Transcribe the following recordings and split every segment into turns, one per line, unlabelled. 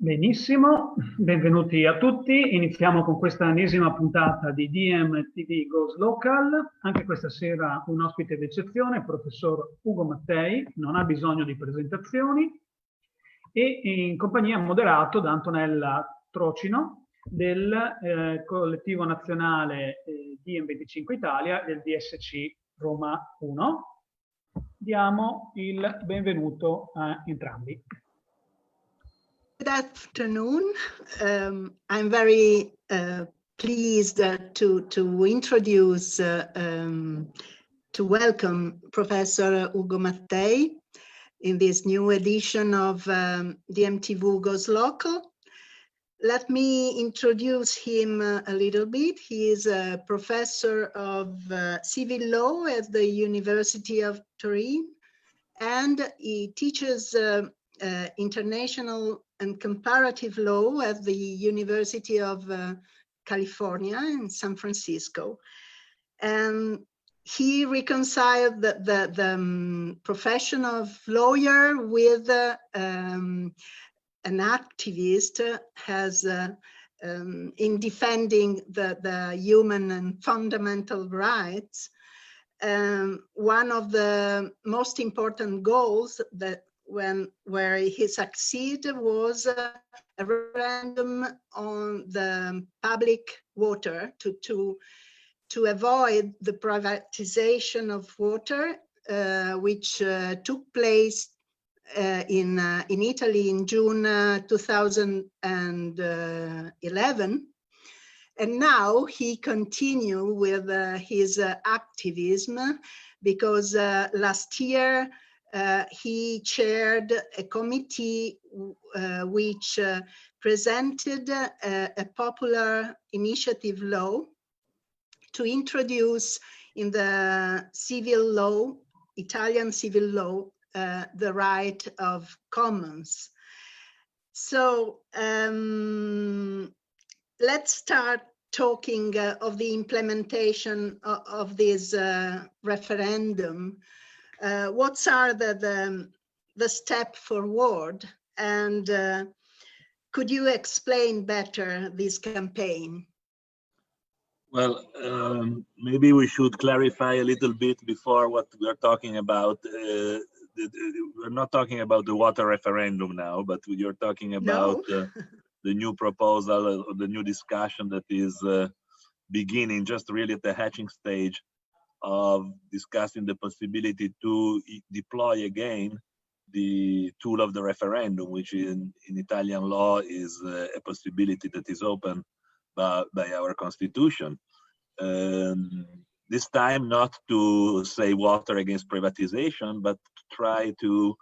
Benissimo, benvenuti a tutti. Iniziamo con questa ennesima puntata di DMTV Goes Local. Anche questa sera un ospite d'eccezione, il professor Ugo Mattei, non ha bisogno di presentazioni, e in compagnia moderato da Antonella Trocino del collettivo nazionale DM25 Italia del DSC Roma 1. Diamo il benvenuto a entrambi.
Good afternoon. I'm very pleased to introduce, to welcome Professor Ugo Mattei in this new edition of DMTV Goes Local. Let me introduce him a little bit. He is a professor of civil law at the University of Turin, and he teaches international and comparative law at the University of California in San Francisco. And he reconciled the profession of lawyer with an activist has in defending the human and fundamental rights. One of the most important goals that where he succeeded was a referendum on the public water to avoid the privatization of water, which took place in Italy in June 2011. And now he continued with his activism because last year he chaired a committee which presented a popular initiative law to introduce in the civil law, Italian civil law, the right of commons. So let's start talking of the implementation of this referendum. What are the steps forward, and could you explain better this campaign?
Well, maybe we should clarify a little bit before what we're talking about. We're not talking about the water referendum now, but you're talking about the new proposal, or the new discussion that is beginning just really at the hatching stage of discussing the possibility to deploy again the tool of the referendum, which in Italian law is a possibility that is open by our constitution. This time not to say water against privatization, but to try to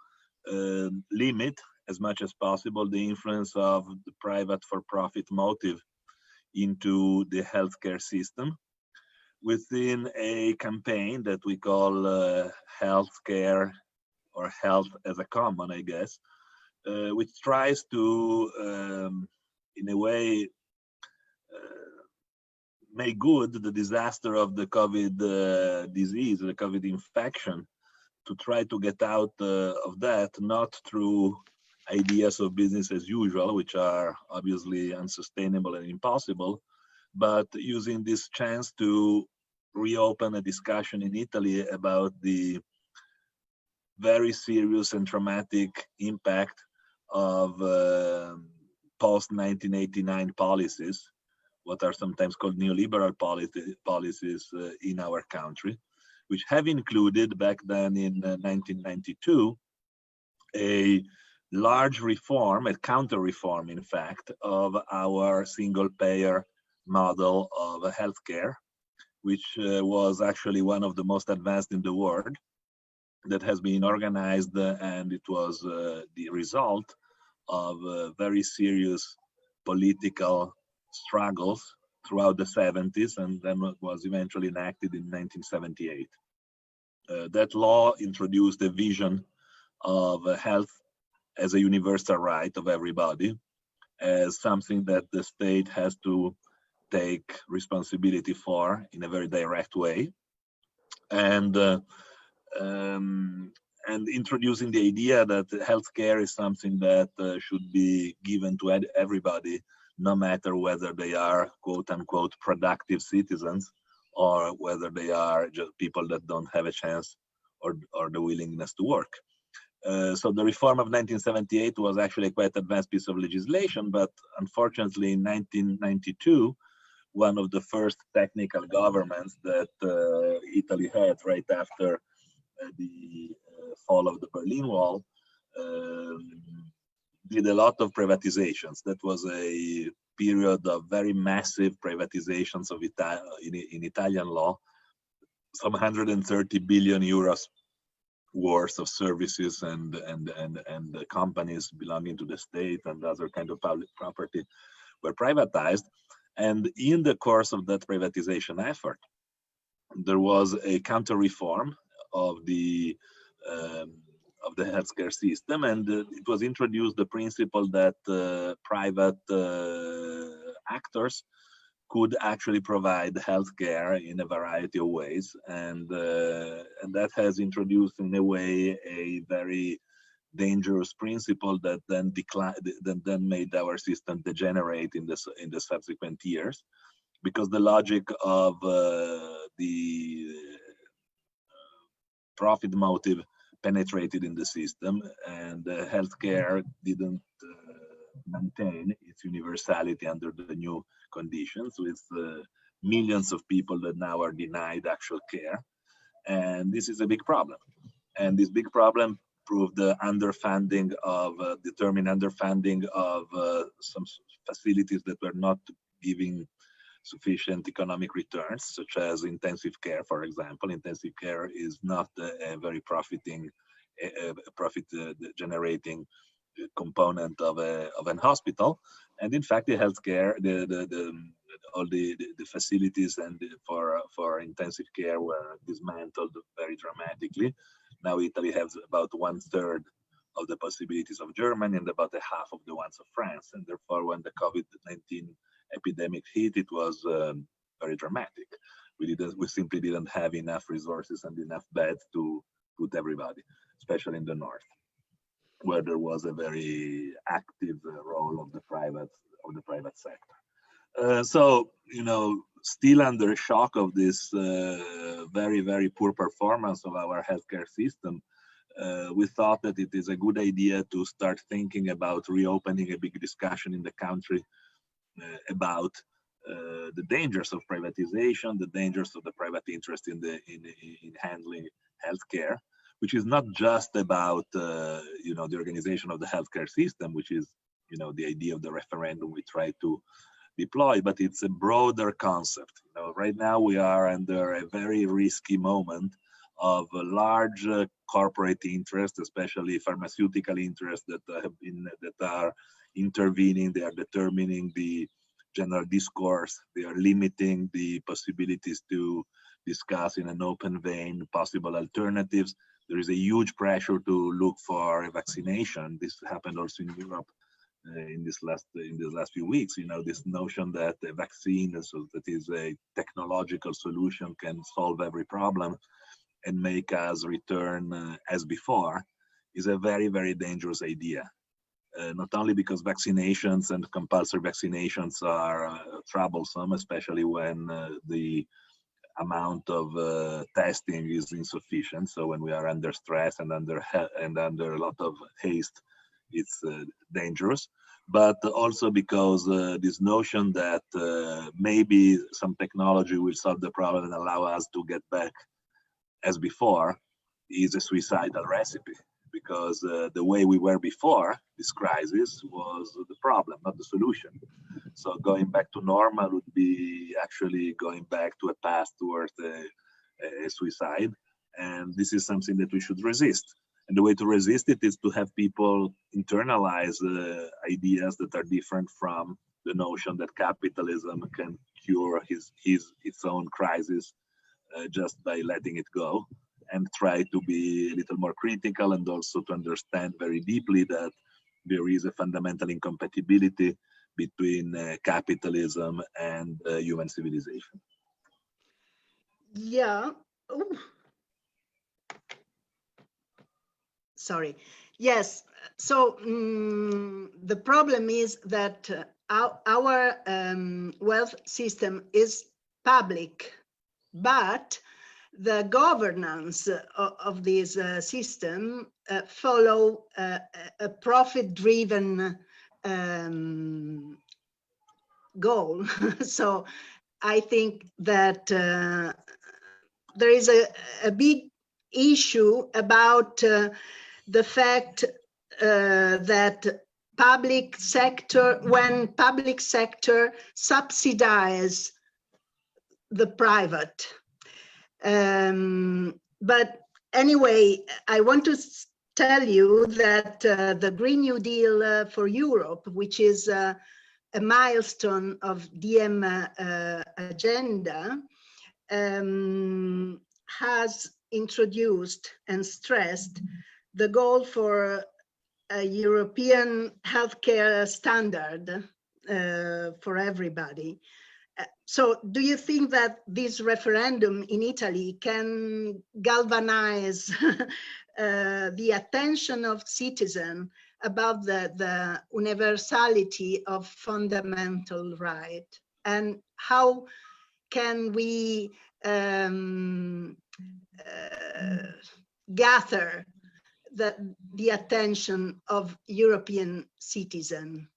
limit as much as possible the influence of the private for-profit motive into the healthcare system, within a campaign that we call healthcare or health as a common, I guess, which tries to, in a way, make good the disaster of the COVID disease, the COVID infection, to try to get out of that, not through ideas of business as usual, which are obviously unsustainable and impossible, but using this chance to reopen a discussion in Italy about the very serious and traumatic impact of post-1989 policies, what are sometimes called neoliberal policies in our country, which have included back then in 1992 a large reform, a counter-reform in fact, of our single-payer model of healthcare, which was actually one of the most advanced in the world, that has been organized, and it was the result of very serious political struggles throughout the 70s, and then was eventually enacted in 1978. That law introduced a vision of health as a universal right of everybody, as something that the state has to take responsibility for in a very direct way. And and introducing the idea that healthcare is something that should be given to everybody, no matter whether they are quote unquote productive citizens or whether they are just people that don't have a chance or the willingness to work. So the reform of 1978 was actually a quite advanced piece of legislation, but unfortunately in 1992, one of the first technical governments that Italy had right after the fall of the Berlin Wall did a lot of privatizations. That was a period of very massive privatizations of in Italian law, some 130 billion euros worth of services and companies belonging to the state and other kind of public property were privatized. And in the course of that privatization effort, there was a counter reform of the healthcare system, and it was introduced the principle that private actors could actually provide healthcare in a variety of ways, and that has introduced in a way a very dangerous principle that then made our system degenerate in the subsequent years, because the logic of the profit motive penetrated in the system, and healthcare didn't maintain its universality under the new conditions, with millions of people that now are denied actual care. And this is a big problem. And this big problem proved the underfunding of, determined underfunding of some facilities that were not giving sufficient economic returns, such as intensive care, for example. Intensive care is not a very profit-generating component of an hospital, and in fact, the healthcare, all the facilities and for intensive care were dismantled very dramatically. Now Italy has about 1/3 of the possibilities of Germany and about a half of the ones of France, and therefore, when the COVID-19 epidemic hit, it was very dramatic. We simply didn't have enough resources and enough beds to put everybody, especially in the north, where there was a very active role of the private sector. So, still under shock of this very, very poor performance of our healthcare system, we thought that it is a good idea to start thinking about reopening a big discussion in the country about the dangers of privatization, the dangers of the private interest in handling healthcare, which is not just about the organization of the healthcare system, which is the idea of the referendum we try to deploy, but it's a broader concept. Right now we are under a very risky moment of a large corporate interest, especially pharmaceutical interests that are intervening. They are determining the general discourse. They are limiting the possibilities to discuss in an open vein possible alternatives. There is a huge pressure to look for a vaccination. This happened also in Europe in these last few weeks. This notion that a vaccine, that is a technological solution, can solve every problem and make us return as before, is a very, very dangerous idea. Not only because vaccinations and compulsory vaccinations are troublesome, especially when the amount of testing is insufficient. So when we are under stress and under a lot of haste, it's dangerous. But also because this notion that maybe some technology will solve the problem and allow us to get back as before is a suicidal recipe. Because the way we were before this crisis was the problem, not the solution. So going back to normal would be actually going back to a path towards a suicide. And this is something that we should resist. And the way to resist it is to have people internalize ideas that are different from the notion that capitalism can cure its own crisis just by letting it go, and try to be a little more critical, and also to understand very deeply that there is a fundamental incompatibility between capitalism and human civilization.
Yeah. Ooh. sorry. Yes, so the problem is that our wealth system is public, but the governance of this system follow a profit-driven goal. So I think that there is a big issue about the fact that public sector, when public sector subsidize the private. But anyway, I want to tell you that the Green New Deal for Europe, which is a milestone of DM agenda, has introduced and stressed the goal for a European healthcare standard for everybody. So do you think that this referendum in Italy can galvanize the attention of citizens about the universality of fundamental right? And how can we gather the attention of European citizens?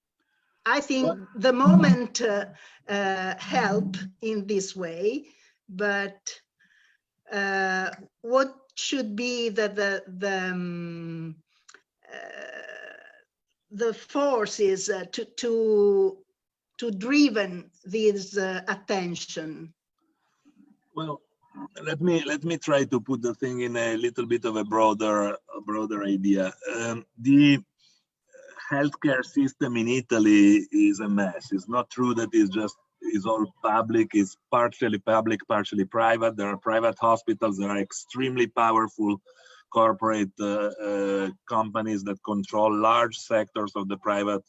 I think the moment help in this way, but what should be the forces to driven this attention?
Well, let me try to put the thing in a little bit of a broader idea. The healthcare system in Italy is a mess. It's not true that it's all public. It's partially public, partially private. There are private hospitals. There are extremely powerful corporate companies that control large sectors of the private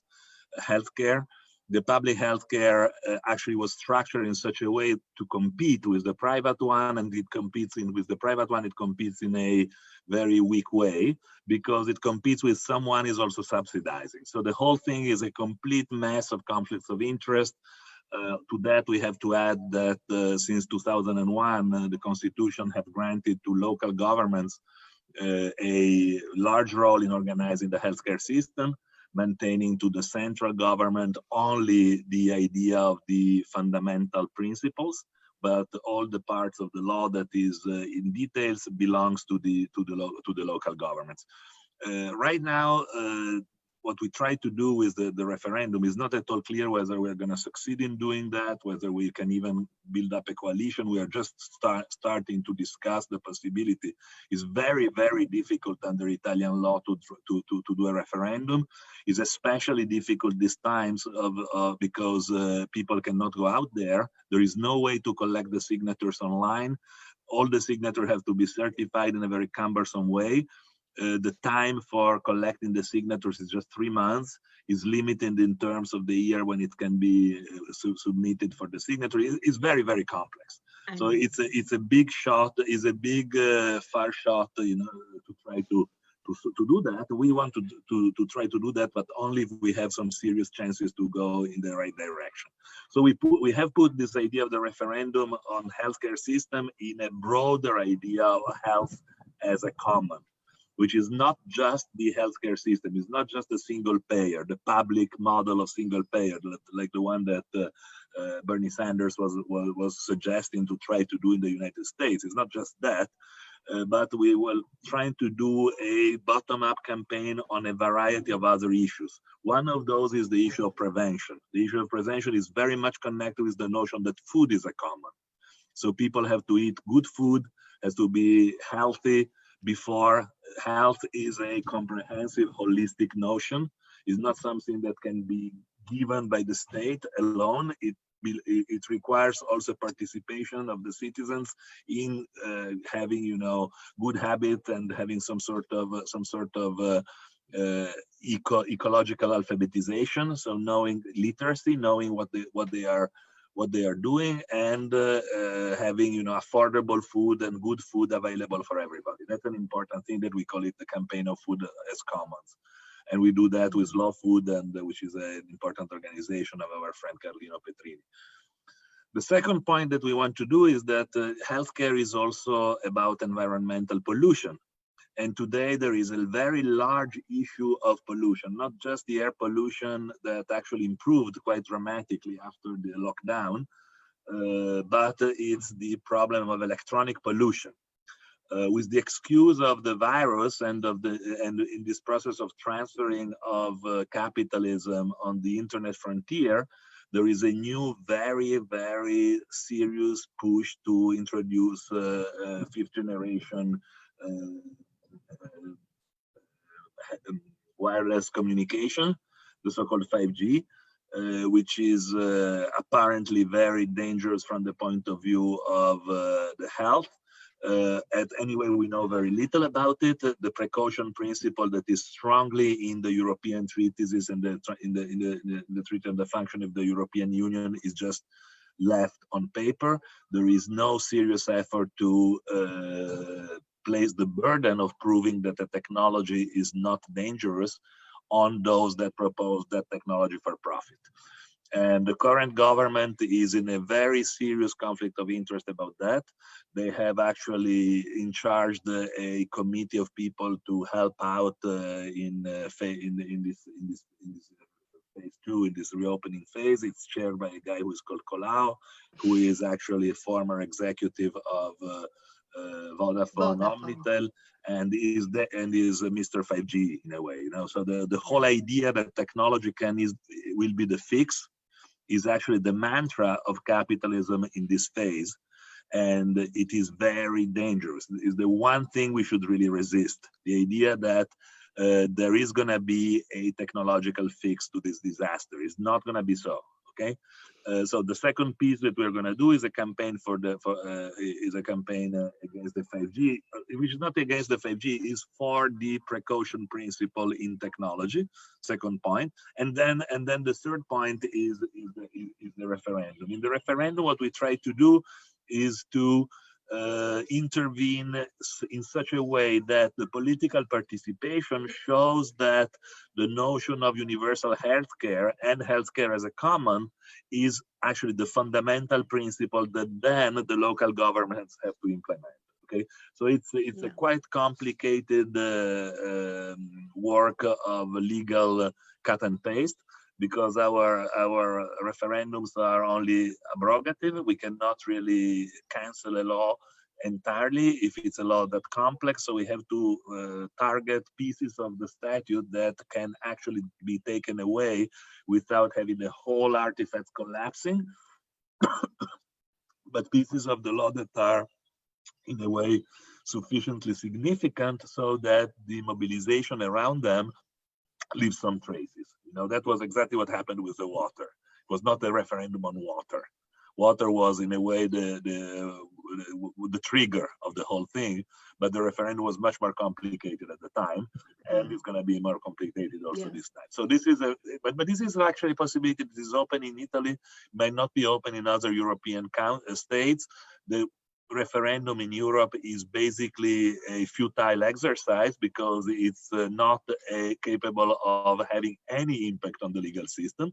healthcare. The public healthcare actually was structured in such a way to compete with the private one, and it competes with the private one. It competes in a very weak way because it competes with someone is also subsidizing. So the whole thing is a complete mess of conflicts of interest. To that, we have to add that since 2001, the Constitution has granted to local governments a large role in organizing the healthcare system, maintaining to the central government only the idea of the fundamental principles, but all the parts of the law that is in details belongs to the local governments. Right now, what we try to do with the referendum is not at all clear whether we're going to succeed in doing that, whether we can even build up a coalition. We are just starting to discuss the possibility. It's very, very difficult under Italian law to do a referendum. It's especially difficult these times because people cannot go out there. There is no way to collect the signatures online. All the signatures have to be certified in a very cumbersome way. The time for collecting the signatures is just 3 months, is limited in terms of the year when it can be submitted for the signature. It's very, very complex. So it's a big shot, is a big far shot, to try to do that. We want to try to do that, but only if we have some serious chances to go in the right direction. So we have put this idea of the referendum on healthcare system in a broader idea of health as a common, which is not just the healthcare system, it's not just a single payer, the public model of single payer, like the one that Bernie Sanders was suggesting to try to do in the United States. It's not just that, but we were trying to do a bottom-up campaign on a variety of other issues. One of those is the issue of prevention. The issue of prevention is very much connected with the notion that food is a common. So people have to eat good food, has to be healthy. Before, health is a comprehensive, holistic notion. It's not something that can be given by the state alone. It requires also participation of the citizens in having, good habits and having some sort of ecological alphabetization. So knowing literacy, knowing what they are what they are doing, and having, you know, affordable food and good food available for everybody. That's an important thing that we call it the campaign of food as commons. And we do that with Slow Food, and which is an important organization of our friend Carlino Petrini. The second point that we want to do is that healthcare is also about environmental pollution. And today there is a very large issue of pollution, not just the air pollution that actually improved quite dramatically after the lockdown, but it's the problem of electronic pollution. With the excuse of the virus and in this process of transferring of capitalism on the internet frontier, there is a new, very, very serious push to introduce fifth generation wireless communication, the so-called 5G, which is apparently very dangerous from the point of view of the health. Anyway, we know very little about it. The precaution principle that is strongly in the European treatises and in the Treaty on the Function of the European Union is just left on paper. There is no serious effort to place the burden of proving that the technology is not dangerous on those that propose that technology for profit. And the current government is in a very serious conflict of interest about that. They have actually in charge a committee of people to help out in this phase two, in this reopening phase. It's chaired by a guy who is called Colau, who is actually a former executive of Vodafone Omnitel, and is Mr. 5G in a way. You know, so the whole idea that technology will be the fix is actually the mantra of capitalism in this phase, and it is very dangerous. It's the one thing we should really resist, the idea that there is going to be a technological fix to this disaster. It's not going to be so, okay? So the second piece that we're going to do is a campaign against the 5G, which is not against the 5G, is for the precaution principle in technology. Second point, and then the third point is the referendum. In the referendum, what we try to do is to intervene in such a way that the political participation shows that the notion of universal healthcare and healthcare as a common is actually the fundamental principle that then the local governments have to implement. Okay, so it's a quite complicated work of legal cut and paste, because our referendums are only abrogative. We cannot really cancel a law entirely if it's a law that complex. So we have to target pieces of the statute that can actually be taken away without having the whole artifact collapsing. But pieces of the law that are in a way sufficiently significant so that the mobilization around them leaves some traces. You know, that was exactly what happened with the water. It was not a referendum on water. Water was in a way the trigger of the whole thing, but the referendum was much more complicated at the time, and it's going to be more complicated also this time. So this is but this is actually a possibility. This is open in Italy, might not be open in other European states. The referendum in Europe is basically a futile exercise because it's not capable of having any impact on the legal system.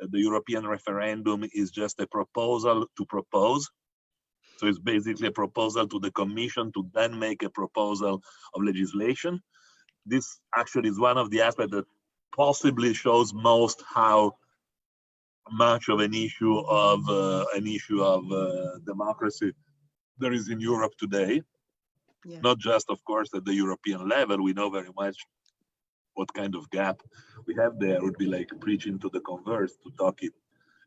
The European referendum is just a proposal to propose. So it's basically a proposal to the Commission to then make a proposal of legislation. This actually is one of the aspects that possibly shows most how much of an issue of democracy there is in Europe today. Not just, of course, at the European level. We know very much what kind of gap we have there. It would be like preaching to the converts to talk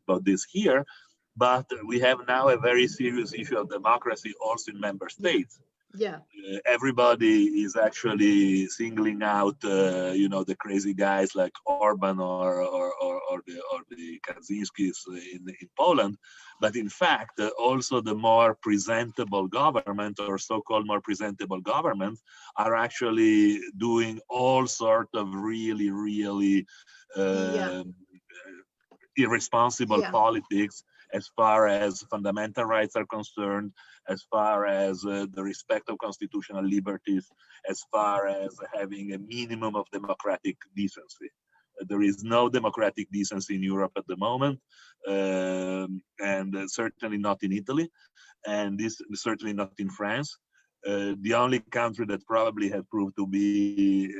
about this here. But we have now a very serious issue of democracy also in member states. Everybody is actually singling out, the crazy guys like Orban or the Kaczynskis in Poland. But in fact, also the more presentable government or so-called more presentable governments are actually doing all sort of really irresponsible politics as far as fundamental rights are concerned, as far as the respect of constitutional liberties, as far as having a minimum of democratic decency. There is no democratic decency in Europe at the moment, and certainly not in Italy, and this certainly not in France. The only country that probably had proved to be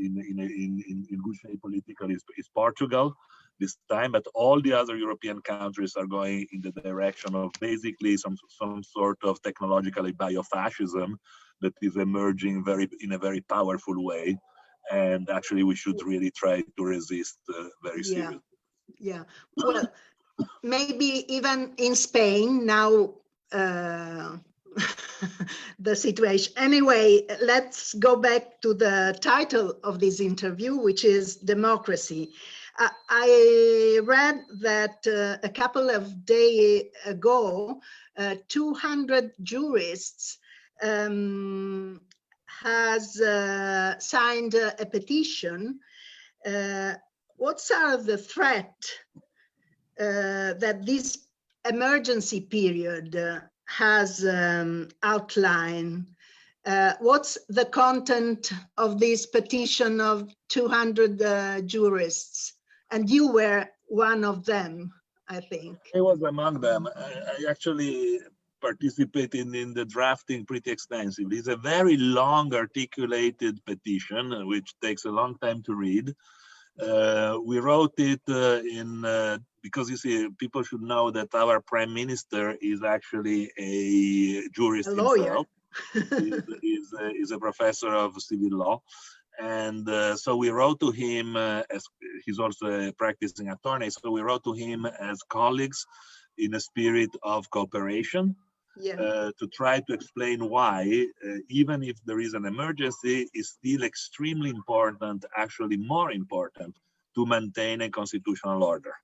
in good shape politically is Portugal this time, but all the other European countries are going in the direction of basically some sort of technologically biofascism that is emerging in a very powerful way. And actually, we should really try to resist very seriously.
Yeah. Well, maybe even in Spain now, the situation. Anyway, let's go back to the title of this interview, which is Democracy. I read that a couple of days ago, 200 jurists has signed a petition. What are the threats that this emergency period has outlined? What's the content of this petition of 200 jurists? And you were one of them, I think.
I was among them. I actually participated in the drafting pretty extensively. It's a very long articulated petition, which takes a long time to read. We wrote it because you see, people should know that our prime minister is actually a jurist himself. He's a professor of civil law. And so we wrote to him, as he's also a practicing attorney, so we wrote to him as colleagues in a spirit of cooperation, to try to explain why, even if there is an emergency, it's still extremely important, actually more important, to maintain a constitutional order.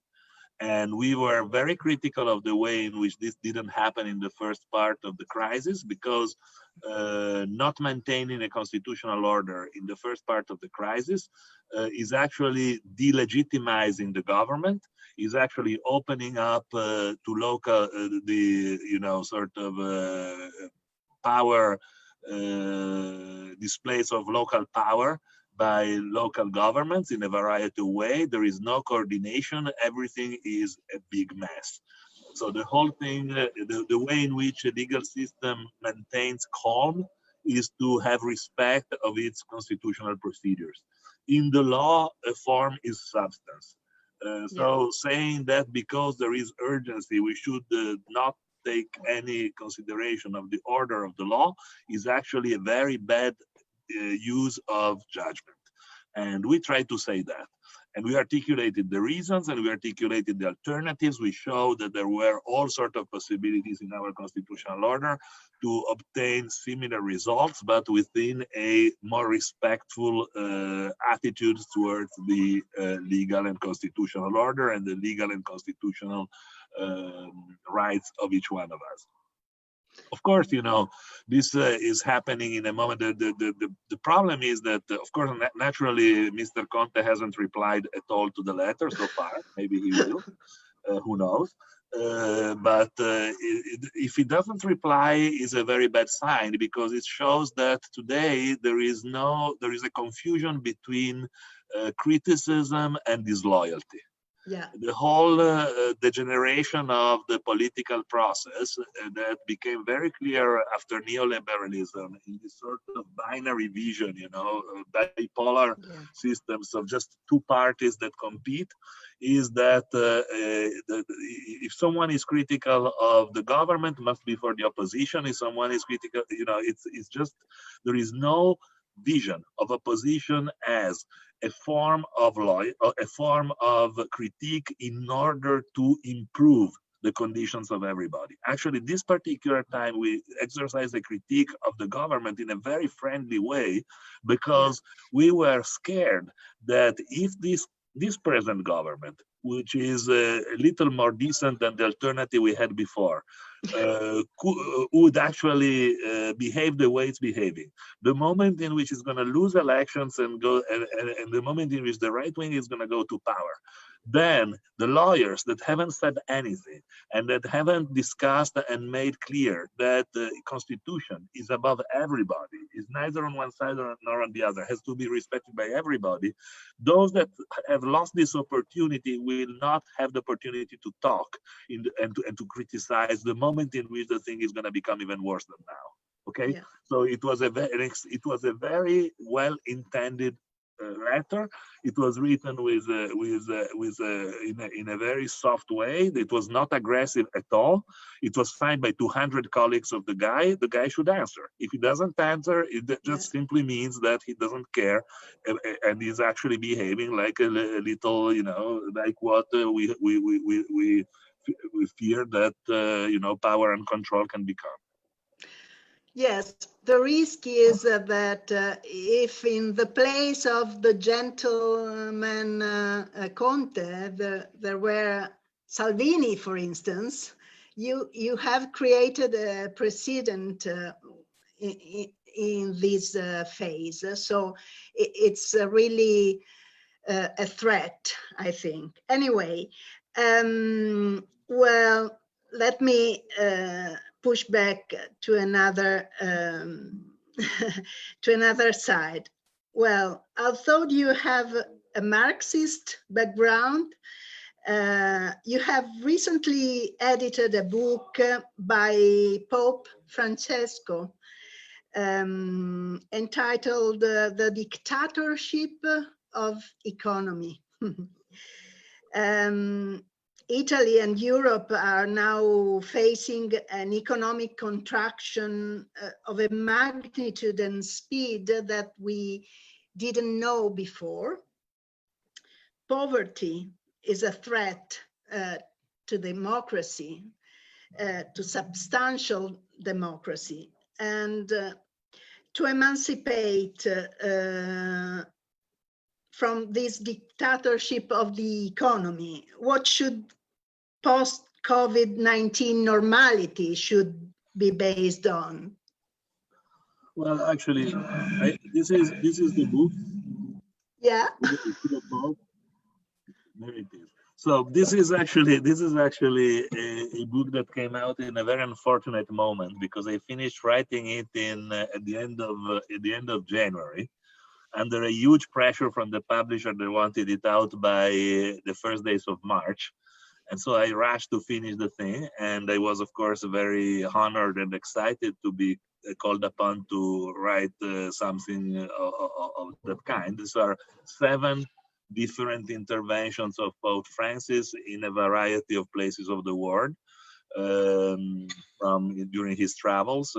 And we were very critical of the way in which this didn't happen in the first part of the crisis, because not maintaining a constitutional order in the first part of the crisis is actually delegitimizing the government, is actually opening up to local, sort of power, displays of local power by local governments in a variety of ways. There is no coordination. Everything is a big mess. So the whole thing, the way in which a legal system maintains calm is to have respect of its constitutional procedures. In the law, a form is substance. So saying that because there is urgency, we should not take any consideration of the order of the law is actually a very bad use of judgment. And we try to say that. And we articulated the reasons and we articulated the alternatives. We showed that there were all sorts of possibilities in our constitutional order to obtain similar results, but within a more respectful attitude towards the legal and constitutional order and the legal and constitutional rights of each one of us. Of course, this is happening in a moment. The problem is that, of course, naturally, Mr. Conte hasn't replied at all to the letter so far. Maybe he will. Who knows? But if he doesn't reply, is a very bad sign, because it shows that today there is a confusion between criticism and disloyalty. The whole degeneration of the political process that became very clear after neoliberalism in this sort of binary vision, bipolar systems of just two parties that compete, is that if someone is critical of the government, must be for the opposition. If someone is critical, it's just, there is no vision of opposition as a form of law, a form of critique in order to improve the conditions of everybody. Actually, this particular time, we exercised a critique of the government in a very friendly way, because we were scared that if this present government, which is a little more decent than the alternative we had before, would actually behave the way it's behaving. The moment in which it's going to lose elections and the moment in which the right wing is going to go to power, then the lawyers that haven't said anything and that haven't discussed and made clear that the Constitution is above everybody, is neither on one side nor on the other, has to be respected by everybody, those that have lost this opportunity will not have the opportunity to talk and to criticize the moment in which the thing is going to become even worse than now. Okay, yeah. So it was a very well intended letter. It was written in a very soft way. It was not aggressive at all. It was signed by 200 colleagues of the guy. The guy should answer. If he doesn't answer, it just simply means that he doesn't care and he's actually behaving like a little, you know, like what we fear that power and control can become.
Yes, the risk is that if in the place of the gentleman Conte, there were Salvini, for instance, you have created a precedent in this phase. So it's really a threat, I think. Anyway, well, let me push back to another to another side. Well, although you have a Marxist background, you have recently edited a book by Pope Francesco entitled The Dictatorship of Economy. Italy and Europe are now facing an economic contraction of a magnitude and speed that we didn't know before. Poverty is a threat to democracy, to substantial democracy, and to emancipate from this dictatorship of the economy. What should post-COVID-19 normality should be based on?
Well, actually, this is the book.
Yeah.
There it is. So this is actually a book that came out in a very unfortunate moment because I finished writing it at the end of January, under a huge pressure from the publisher. They wanted it out by the first days of March. And so I rushed to finish the thing. And I was, of course, very honored and excited to be called upon to write something of that kind. These are 7 different interventions of Pope Francis in a variety of places of the world. During his travels.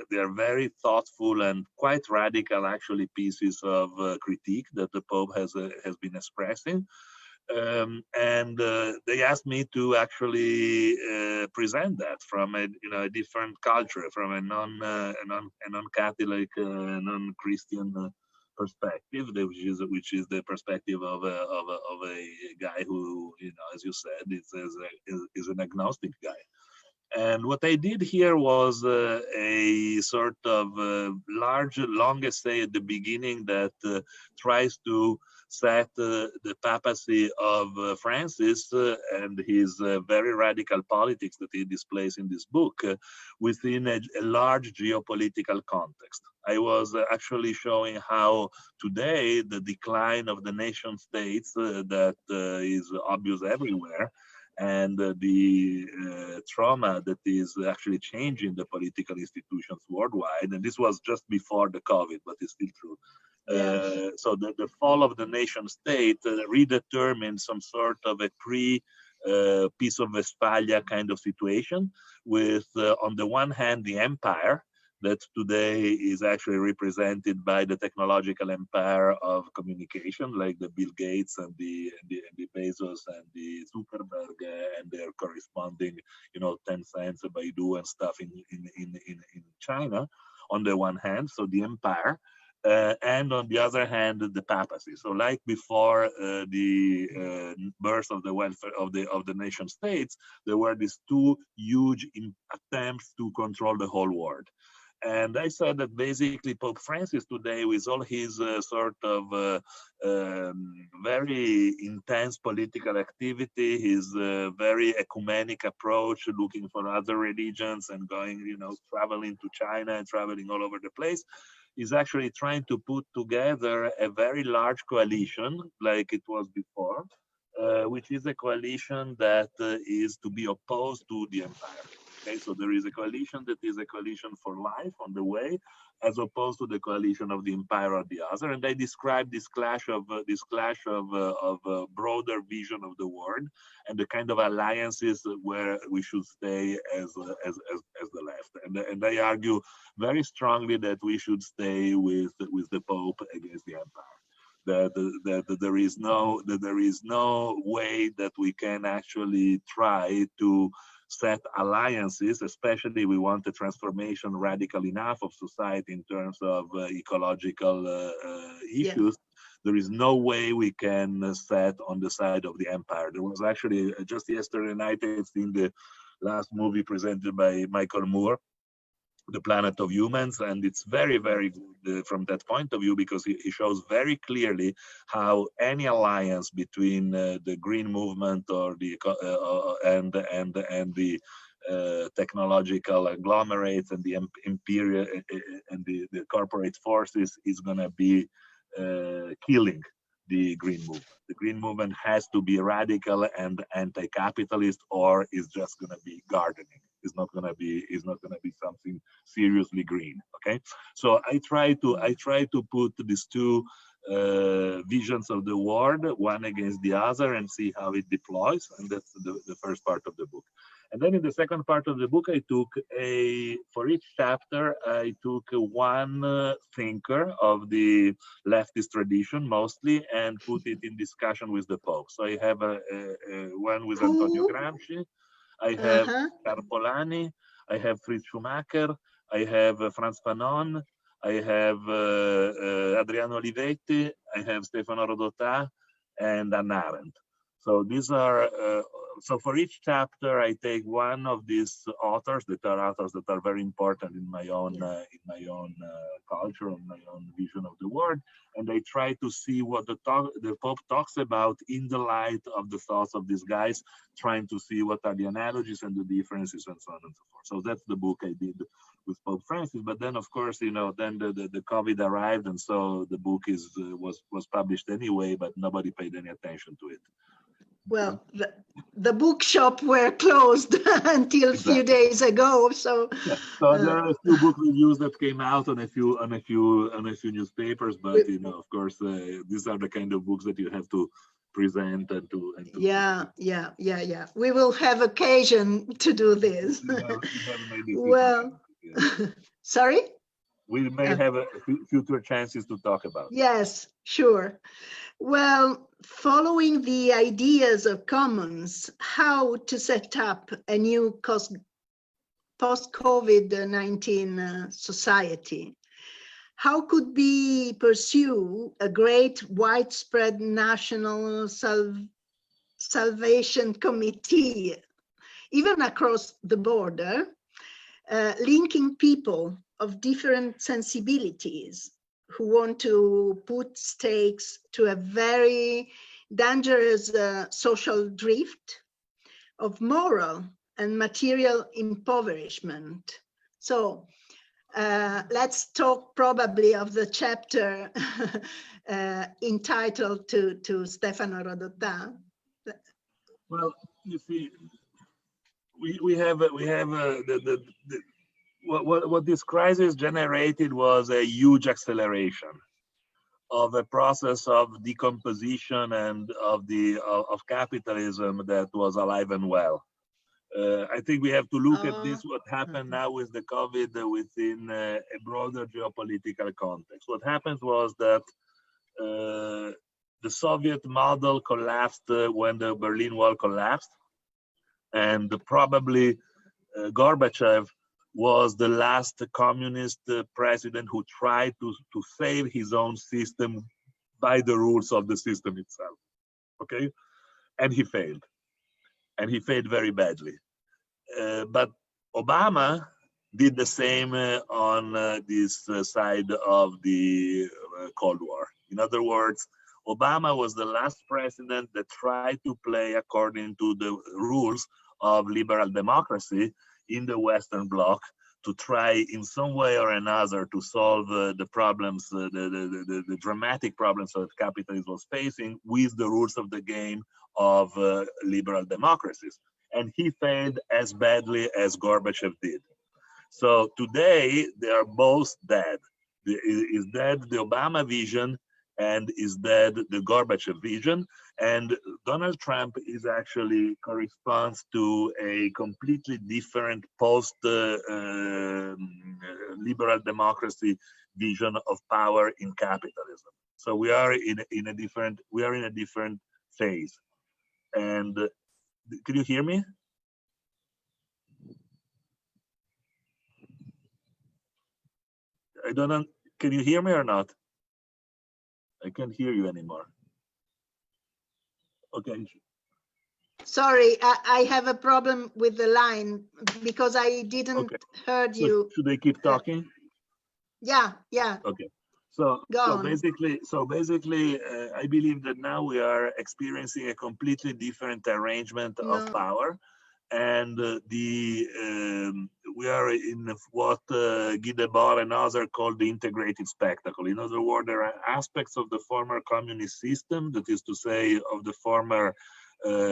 They are very thoughtful and quite radical, actually, pieces of critique that the Pope has been expressing. And they asked me to actually present that from a different culture, from a non-Catholic, non-Christian perspective, which is the perspective of a guy who, as you said, is an agnostic guy. And what I did here was a sort of long essay at the beginning that tries to set the papacy of Francis and his very radical politics that he displays in this book within a large geopolitical context. I was actually showing how today the decline of the nation states that is obvious everywhere, and the trauma that is actually changing the political institutions worldwide. And this was just before the COVID, but it's still true. Yeah. So the fall of the nation state redetermined some sort of a Peace of Westphalia kind of situation with, on the one hand, the empire, that today is actually represented by the technological empire of communication, like the Bill Gates and the Bezos and the Zuckerberg and their corresponding, 10 cents, Baidu and stuff in China, on the one hand, so the empire, and on the other hand, the papacy. So, like before the birth of the welfare of the nation states, there were these 2 huge attempts to control the whole world. And I said that basically Pope Francis today, with all his sort of very intense political activity, his very ecumenic approach, looking for other religions and going, you know, traveling to China and traveling all over the place, is actually trying to put together a very large coalition like it was before, which is a coalition that is to be opposed to the empire. Okay, so there is a coalition that is a coalition for life on the way, as opposed to the coalition of the empire or the other. And I describe this clash of broader vision of the world and the kind of alliances where we should stay as the left. And I argue very strongly that we should stay with the Pope against the empire. That there is no way that we can actually try to set alliances, especially we want a transformation radical enough of society in terms of ecological issues. Yeah. There is no way we can set on the side of the empire. There was actually just yesterday night, I've seen the last movie presented by Michael Moore, The Planet of Humans, and it's very, very good from that point of view, because he shows very clearly how any alliance between the green movement or the and the technological agglomerates and the imperial and the corporate forces is going to be killing the green movement. The green movement has to be radical and anti-capitalist, or is just going to be gardening. It's not going to be something seriously green. Okay, so I try to put these two visions of the world, one against the other, and see how it deploys. And that's the first part of the book. And then in the second part of the book, I took for each chapter, I took one thinker of the leftist tradition mostly, and put it in discussion with the Pope. So I have one with Antonio Gramsci, I have Carpolani, I have Fritz Schumacher, I have Franz Fanon, I have Adriano Olivetti, I have Stefano Rodotà, and Hannah Arendt. So these are, so for each chapter, I take one of these authors that are very important in my own culture, in my own vision of the world, and I try to see what the Pope talks about in the light of the thoughts of these guys, trying to see what are the analogies and the differences and so on and so forth. So that's the book I did with Pope Francis. But then, of course, you know, then the COVID arrived, and so the book was published anyway, but nobody paid any attention to it.
Well, the bookshop were closed until a few days ago. So,
yeah. So there are a few book reviews that came out on a few newspapers, but you know, of course, these are the kind of books that you have to present and to
yeah. We will have occasion to do this. Well, sorry.
We may have future chances to talk about.
Yes, sure. Well, following the ideas of commons, how to set up a new post-COVID-19 society, how could we pursue a great widespread national salvation committee, even across the border, linking people of different sensibilities who want to put stakes to a very dangerous social drift of moral and material impoverishment. So let's talk probably of the chapter entitled to Stefano Rodotà.
Well, you see, we have what this crisis generated was a huge acceleration of a process of decomposition and of capitalism that was alive and well. I think we have to look at this, what happened now with the COVID within a broader geopolitical context. What happened was that the Soviet model collapsed when the Berlin Wall collapsed, and probably Gorbachev was the last communist president who tried to save his own system by the rules of the system itself, okay? And he failed very badly. But Obama did the same on this side of the Cold War. In other words, Obama was the last president that tried to play according to the rules of liberal democracy in the Western Bloc, to try in some way or another to solve the problems, the dramatic problems that capitalism was facing with the rules of the game of liberal democracies. And he failed as badly as Gorbachev did. So today they are both dead. Is dead the Obama vision, and is dead the Gorbachev vision. And Donald Trump is actually corresponds to a completely different post liberal democracy vision of power in capitalism. So we are in a different phase. And can you hear me? I don't know. Can you hear me or not? I can't hear you anymore. Okay.
Sorry, I have a problem with the line because I didn't heard you.
Should I keep talking?
Yeah.
Okay. So basically, I believe that now we are experiencing a completely different arrangement of power. And we are in what Guy Debord and others call the integrated spectacle. In other words, there are aspects of the former communist system, that is to say, of the former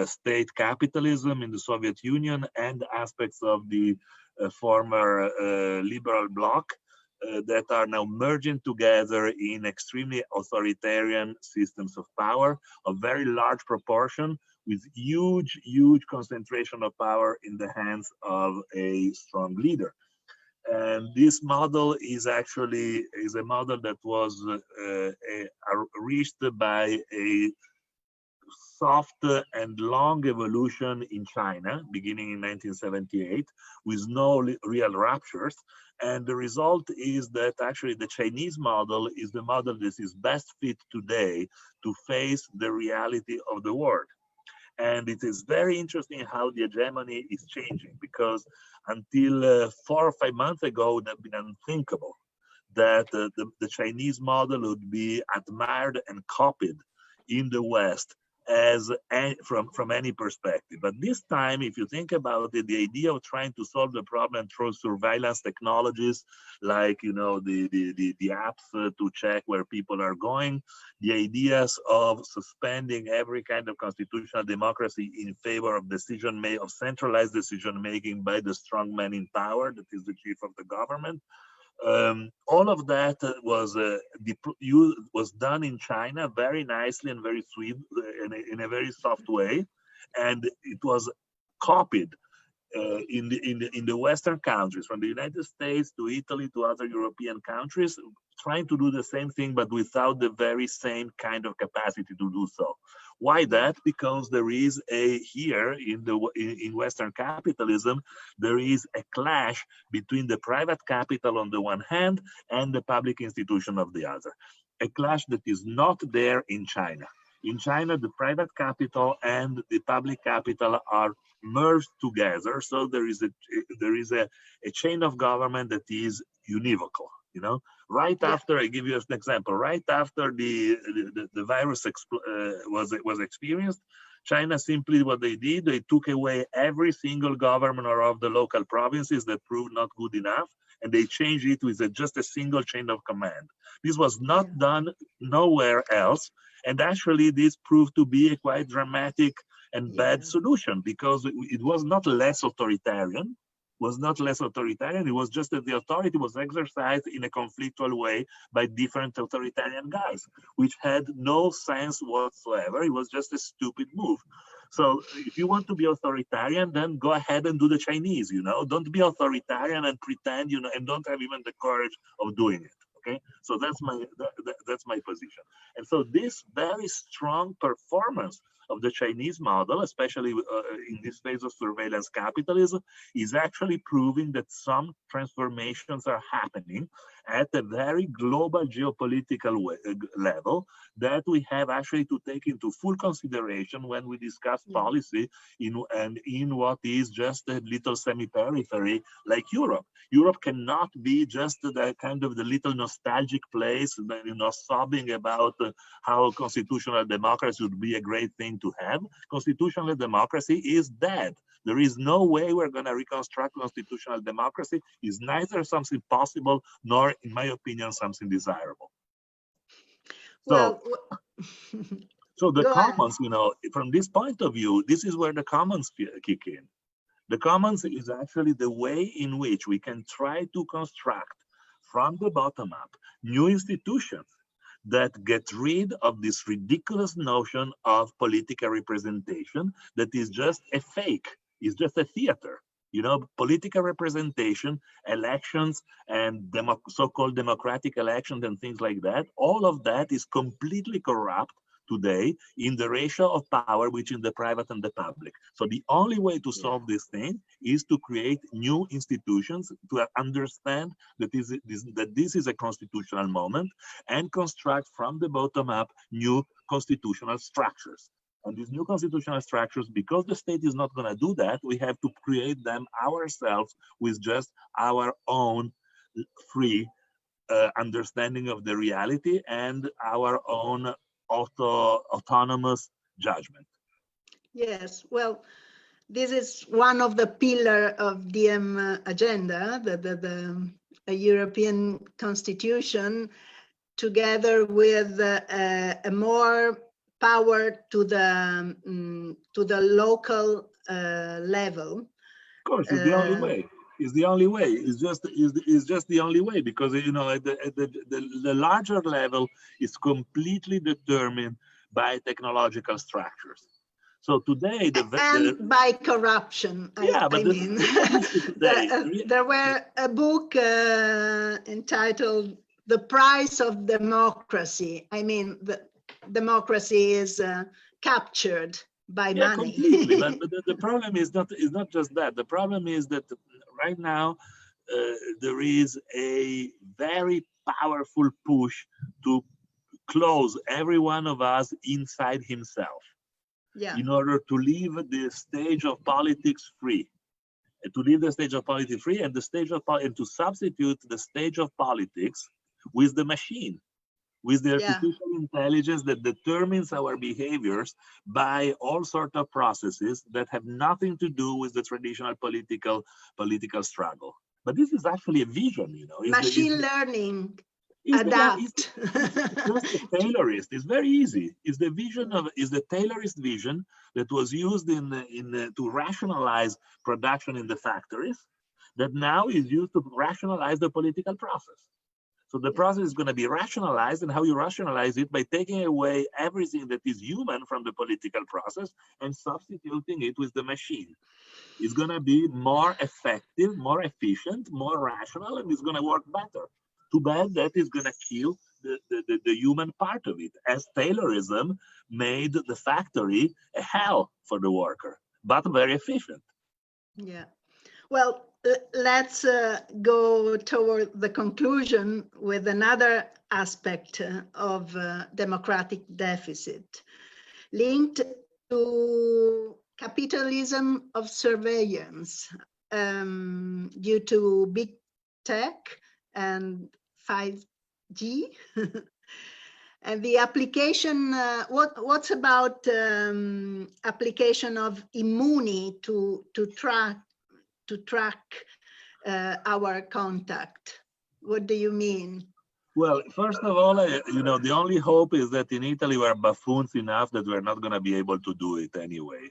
state capitalism in the Soviet Union, and aspects of the former liberal bloc that are now merging together in extremely authoritarian systems of power of very large proportion, with huge concentration of power in the hands of a strong leader. And this model is a model that was reached by a soft and long evolution in China, beginning in 1978, with no real ruptures. And the result is that actually the Chinese model is the model that is best fit today to face the reality of the world. And it is very interesting how the hegemony is changing, because until 4 or 5 months ago, it would have been unthinkable that the Chinese model would be admired and copied in the West as from any perspective. But this time, if you think about it, the idea of trying to solve the problem through surveillance technologies, like the apps to check where people are going, the ideas of suspending every kind of constitutional democracy in favor of centralized decision making by the strong man in power, that is the chief of the government. All of that was done in China very nicely and very sweet, in a very soft way, and it was copied in the Western countries, from the United States to Italy to other European countries, trying to do the same thing, but without the very same kind of capacity to do so. Why that? Because there is here in Western capitalism, there is a clash between the private capital on the one hand and the public institution of the other. A clash that is not there in China. In China, the private capital and the public capital are merged together, so there is a chain of government that is univocal. Right after, I give you an example, right after the virus was experienced, China simply, what they did, they took away every single governor of the local provinces that proved not good enough, and they changed it with just a single chain of command. This was not done nowhere else, and actually this proved to be a quite dramatic and bad solution, because it was not less authoritarian. It was just that the authority was exercised in a conflictual way by different authoritarian guys, which had no sense whatsoever. It was just a stupid move. So if you want to be authoritarian, then go ahead and do the Chinese, Don't be authoritarian and pretend, and don't have even the courage of doing it. Okay, so that's my position. And so this very strong performance of the Chinese model, especially in this phase of surveillance capitalism, is actually proving that some transformations are happening at a very global geopolitical level that we have actually to take into full consideration when we discuss policy in what is just a little semi-periphery like Europe. Europe cannot be just the kind of the little nostalgic place, sobbing about how constitutional democracy would be a great thing to have. Constitutional democracy is dead. There is no way we're going to reconstruct constitutional democracy. It's neither something possible nor, in my opinion, something desirable. So, so the commons, from this point of view, this is where the commons kick in. The commons is actually the way in which we can try to construct from the bottom up new institutions that get rid of this ridiculous notion of political representation that is just a fake, is just a theater. Political representation, elections, and so-called democratic elections and things like that, all of that is completely corrupt today in the ratio of power between the private and the public. So the only way to solve this thing is to create new institutions, to understand that this is a constitutional moment, and construct from the bottom up new constitutional structures. And these new constitutional structures, because the state is not going to do that, we have to create them ourselves with just our own free understanding of the reality and our own autonomous judgment.
Yes, well, this is one of the pillars of DM agenda, the European Constitution, together with a more power to the local level.
Of course, it's the only way. It's the only way. It's just the only way, because the larger level is completely determined by technological structures. So today,
by corruption. There were a book entitled "The Price of Democracy." I mean, democracy is captured by money.
Completely. but the problem is not just that. The problem is that right now there is a very powerful push to close every one of us inside himself, in order to leave the stage of politics free. To leave the stage of politics free, and to substitute the stage of politics with the machine, with the artificial intelligence that determines our behaviors by all sorts of processes that have nothing to do with the traditional political struggle. But this is actually a vision,
Machine learning, adapt.
It's just a Taylorist. It's very easy. It's the Taylorist vision that was used to rationalize production in the factories, that now is used to rationalize the political process. So the process is going to be rationalized, and how you rationalize it by taking away everything that is human from the political process and substituting it with the machine. It's going to be more effective, more efficient, more rational, and it's going to work better. Too bad that is going to kill the human part of it, as Taylorism made the factory a hell for the worker, but very efficient.
Yeah. Well, let's go toward the conclusion with another aspect of democratic deficit linked to capitalism of surveillance due to big tech and 5G. And the application, what's about application of Immuni to track our contact? What do you mean?
Well, first of all, the only hope is that in Italy we're buffoons enough that we're not going to be able to do it anyway.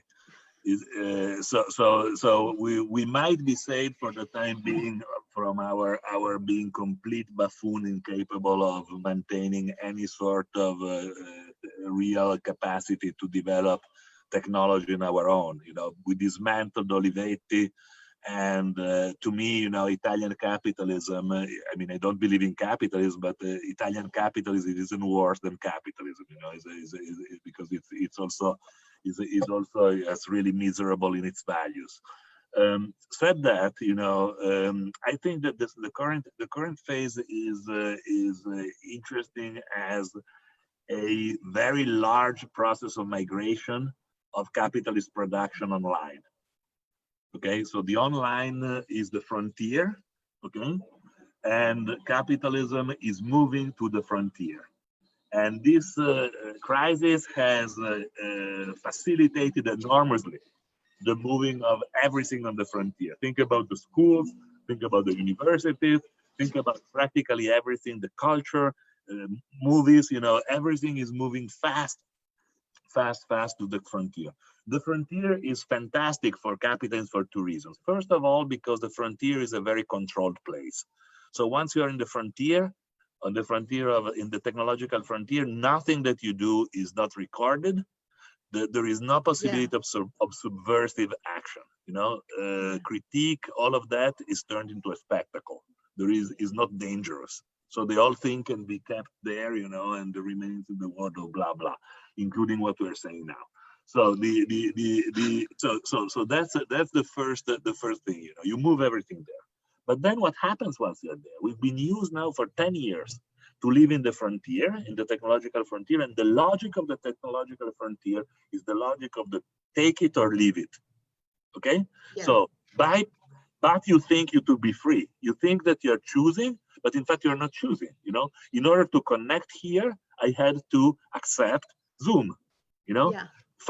So we might be saved for the time being from our being complete buffoon, incapable of maintaining any sort of real capacity to develop technology on our own. We dismantled Olivetti, and to me, Italian capitalism, I mean, I don't believe in capitalism, but Italian capitalism isn't worse than capitalism, because it's also is also as really miserable in its values. Said that, I think that the current phase is interesting as a very large process of migration of capitalist production online. Okay, so the online is the frontier, okay, and capitalism is moving to the frontier. And this crisis has facilitated enormously the moving of everything on the frontier. Think about the schools, think about the universities, think about practically everything, the culture, movies, everything is moving fast to the frontier. The frontier is fantastic for capitalism for two reasons. First of all, because the frontier is a very controlled place. So once you are in the frontier, in the technological frontier, nothing that you do is not recorded. There is no possibility of subversive action. Critique, all of that is turned into a spectacle. Is not dangerous. So the whole thing can be kept there, and remains in the world of blah blah, including what we're saying now. So so that's the first thing. You move everything there. But then what happens once you're there? We've been used now for 10 years to live in the frontier, in the technological frontier, and the logic of the technological frontier is the logic of the take it or leave it. Okay? Yeah. So but you think you to be free. You think that you're choosing, but in fact you're not choosing. In order to connect here, I had to accept Zoom. Yeah. If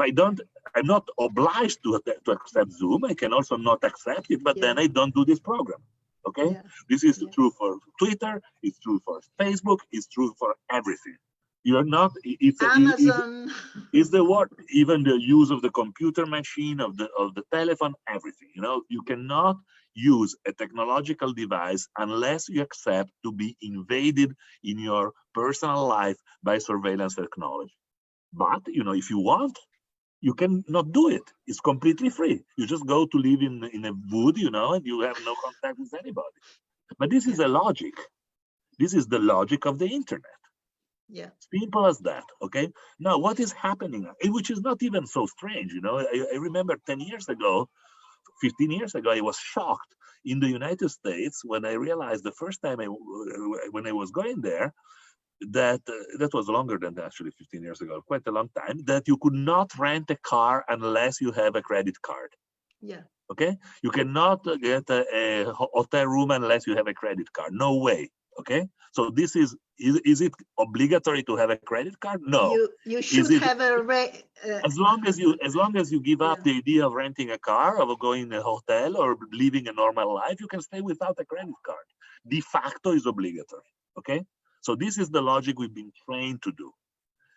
I'm not obliged to accept Zoom. I can also not accept it, but then I don't do this program. Okay, this is true for Twitter. It's true for Facebook. It's true for everything. You're not. It's Amazon. It's the word. Even the use of the computer machine, of the telephone, everything. You cannot use a technological device unless you accept to be invaded in your personal life by surveillance technology. But if you want, you can not do it. It's completely free. You just go to live in a wood, and you have no contact with anybody. But this is a logic. This is the logic of the internet. Yeah. Simple as that. Okay. Now, what is happening, which is not even so strange, I remember 10 years ago, 15 years ago, I was shocked in the United States when I realized the first time when I was going there, that was longer than actually 15 years ago, quite a long time, that you could not rent a car unless you have a credit card. Yeah. Okay. You cannot get a hotel room unless you have a credit card. No way. Okay. So this is it obligatory to have a credit card? No. You should have as long as you give up the idea of renting a car, of going to a hotel, or living a normal life, you can stay without a credit card. De facto is obligatory. Okay. So this is the logic we've been trained to do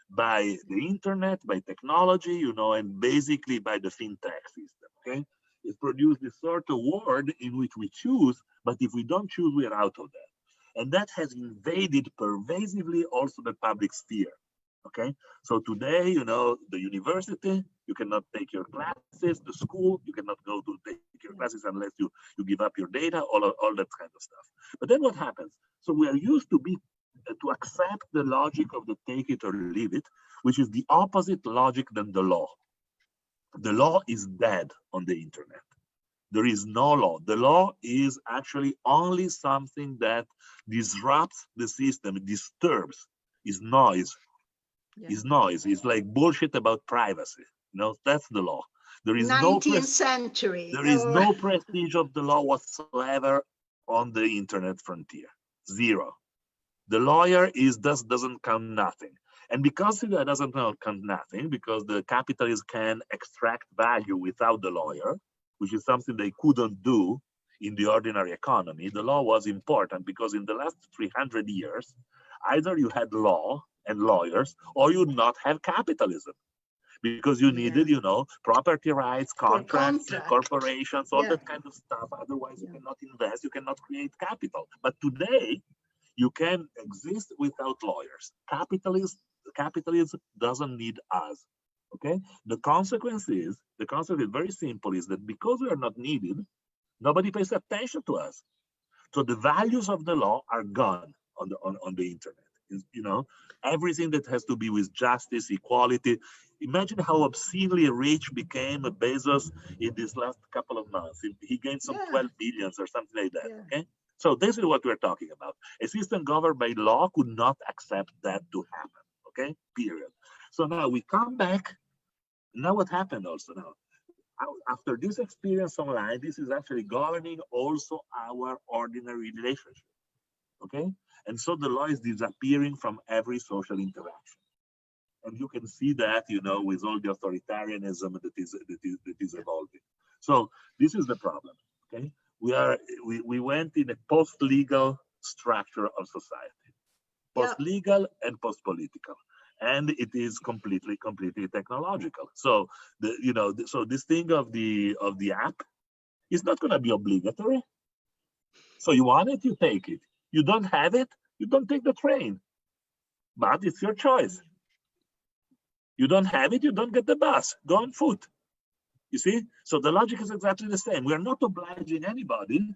by the internet, by technology, and basically by the fintech system. Okay, it produced this sort of world in which we choose, but if we don't choose, we are out of that, and that has invaded pervasively also the public sphere. Okay, so today, the university, you cannot take your classes. The school, you cannot go to take your classes unless you give up your data. All that kind of stuff. But then what happens? So we are used to accept the logic of the take it or leave it, which is the opposite logic than the law. The law is dead on the internet. There is no law. The law is actually only something that disrupts the system, disturbs, is noise. Is noise. It's like bullshit about privacy. That's the law. There is 19th century. There is no prestige of the law whatsoever on the internet frontier. Zero. The lawyer doesn't count nothing. And because it doesn't count nothing, because the capitalists can extract value without the lawyer, which is something they couldn't do in the ordinary economy, the law was important because in the last 300 years, either you had law and lawyers, or you would not have capitalism. Because you needed, property rights, contracts, corporations, all that kind of stuff. Otherwise, you cannot invest, you cannot create capital. But today, you can exist without lawyers. Capitalism doesn't need us. Okay. The consequence is very simple: is that because we are not needed, nobody pays attention to us. So the values of the law are gone on the internet. You know, everything that has to be with justice, equality. Imagine how obscenely rich became Bezos in these last couple of months. He gained some 12 billions or something like that. Okay, so this is what we're talking about. A system governed by law could not accept that to happen. Okay, period. So now we come back. Now what happened also now? After this experience online, this is actually governing also our ordinary relationship. Okay, and so the law is disappearing from every social interaction, and you can see that, you know, with all the authoritarianism that is evolving. So this is the problem. Okay, we went in a post-legal structure of society, post-legal and post-political. And it is completely technological. So so this thing of the app is not going to be obligatory. So you want it, you take it. You don't have it, you don't take the train. But it's your choice. You don't have it, you don't get the bus. Go on foot. You see? So the logic is exactly the same. We are not obliging anybody.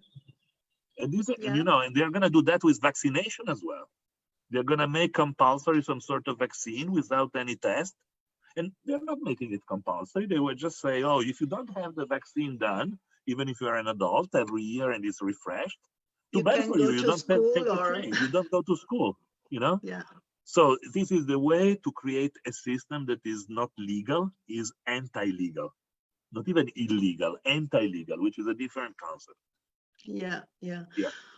And these, you know, and they're going to do that with vaccination as well. They're going to make compulsory some sort of vaccine without any test. And they're not making it compulsory. They would just say, oh, if you don't have the vaccine done, even if you're an adult every year and it's refreshed, too bad for you. You don't take the train. You don't go to school, you know?
Yeah.
So this is the way to create a system that is not legal, is anti-legal. Not even illegal, anti-legal, which is a different concept.
Yeah.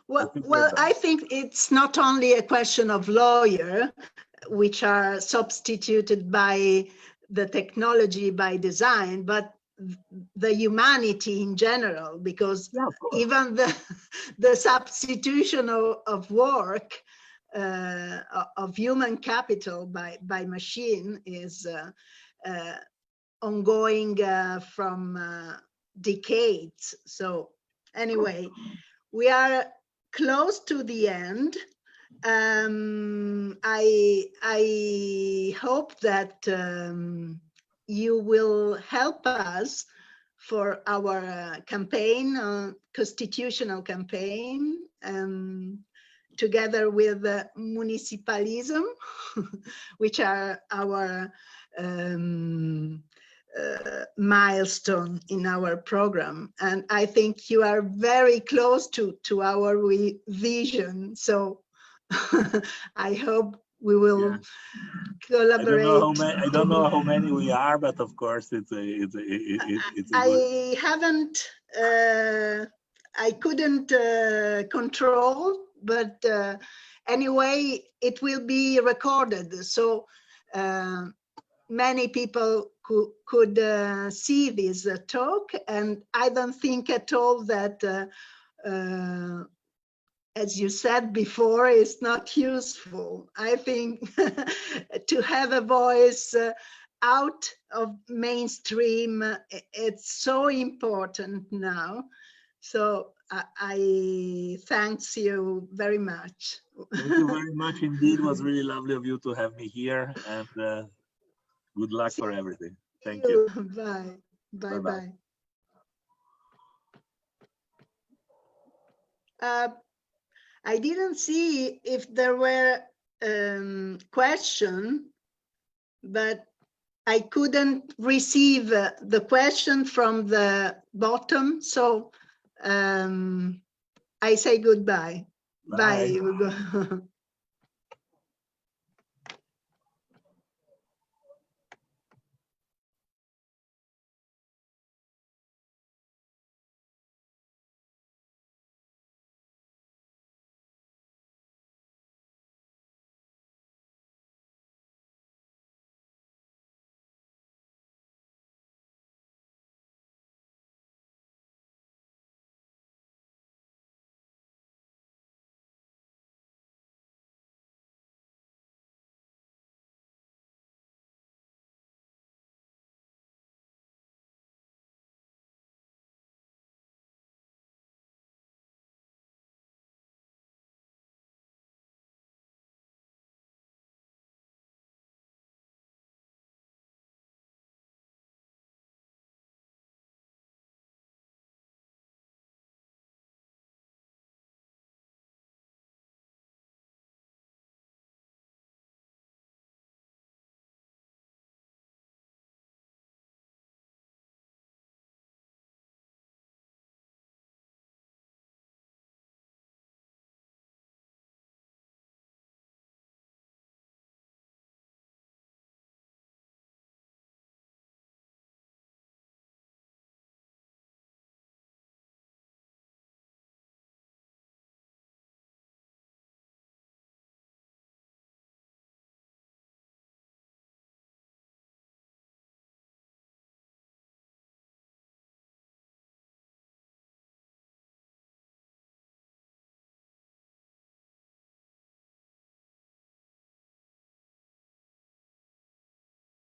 Well,
I think it's not only a question of lawyer, which are substituted by the technology by design, but the humanity in general, because even the substitution of work, of human capital by machine is ongoing from decades. So anyway, we are close to the end. I hope that you will help us for our campaign, constitutional campaign, together with municipalism, which are our milestone in our program. And I think you are very close to our vision. So I hope we will collaborate.
I don't know how many we are, but of course it's
I haven't, I couldn't control, but anyway, it will be recorded. So many people could see this talk, and I don't think at all that, as you said before, it's not useful. I think to have a voice out of mainstream, it's so important now. So I thanks you very much.
Thank you very much indeed. It was really lovely of you to have me here, and good luck for everything. Thank you.
Bye. Bye. I didn't see if there were questions, but I couldn't receive the question from the bottom. So I say goodbye. Bye, Ugo.